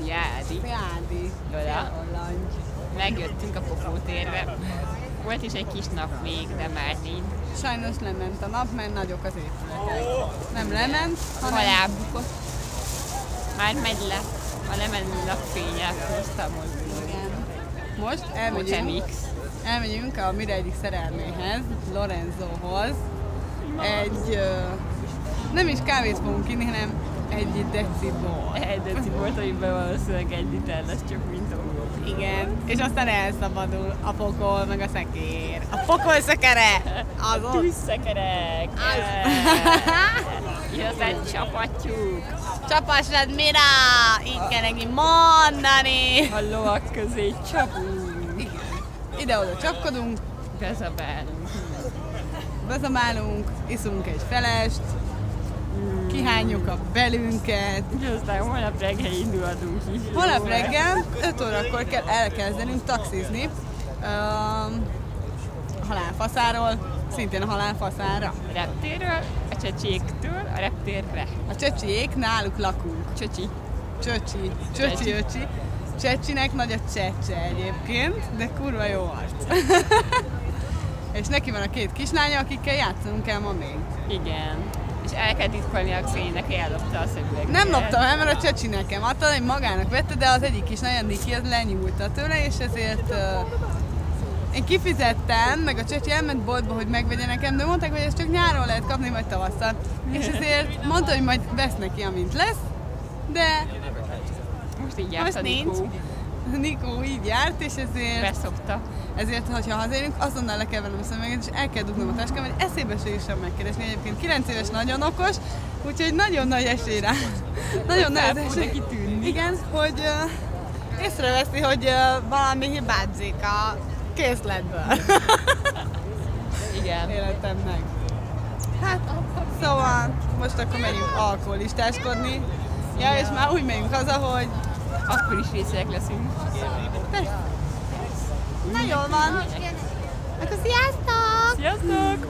Szia, Ádi. Szia, Ádi. Lola. Megjöttünk a Pokótérre. Volt is egy kis nap még, de már nincs. Sajnos lement a nap, mert nagyok az épületek. Nem lement, hanem... Alábbukott. Már megy le. A lemenő napfényel hoztam mozdulni. Igen. Most elmegyünk a Mire egyik szerelméhez, Lorenzóhoz. Nem is kávét fogunk inni, hanem egy decibol. Egy decibolt, amiben valószínűleg egy liter lesz csak mint ongó. Igen, és aztán elszabadul a pokol, meg a szekér. A pokol szekere! Az Tűzszekerek! És aztán csapatjuk! Csapassad, Mira! Így kell neki mondani! A lovak közé csapunk! Ide-oda csapkodunk, bezabálunk, iszunk egy felest, kihányjuk a belünket. És aztán holnap reggel indulhatunk is. Holnap reggel 5 órakor kell elkezdenünk taxizni Halálfaszáról, szintén a Halálfaszára. A reptérről, a Csecséktől a reptérre. A Csecsiék, náluk lakunk. Csöcsi. Csöcsi. Csecsinek nagy a csecse egyébként, de kurva jó arc. És neki van a 2 kislánya, akikkel játszanunk kell ma még. Igen. És el kell titkolni a Xéninek, ellopta a szemüveget. Nem loptam el, mert a Csecsi nekem adta, hogy magának vette, de az egyik kislánya, Niki, az lenyúlta tőle, és ezért én kifizettem, meg a Csecsi elment boltba, hogy megvegye nekem, de mondták, hogy ezt csak nyáron lehet kapni, vagy tavasszal. És ezért mondta, hogy majd vesz neki, amint lesz, de most így járt a Nikó. Nikó így járt, és ezért, hogyha hazérünk, azonnal le kell vennem a szemüveget, és el kell dugnom a táskám, hogy eszébe se is sem megkeresni. Egyébként 9 éves, nagyon okos, úgyhogy nagyon nagy esély rá. Nagyon nagy esély kitűnni. Igen, hogy észreveszi, hogy valami hibázik a készletből. Igen. Életemnek. Hát, szóval most akkor megyünk alkoholistáskodni. Ja, és már úgy megyünk haza, hogy akkor is részek leszünk. Persze. Na jól van. Akkor sziasztok! Sziasztok!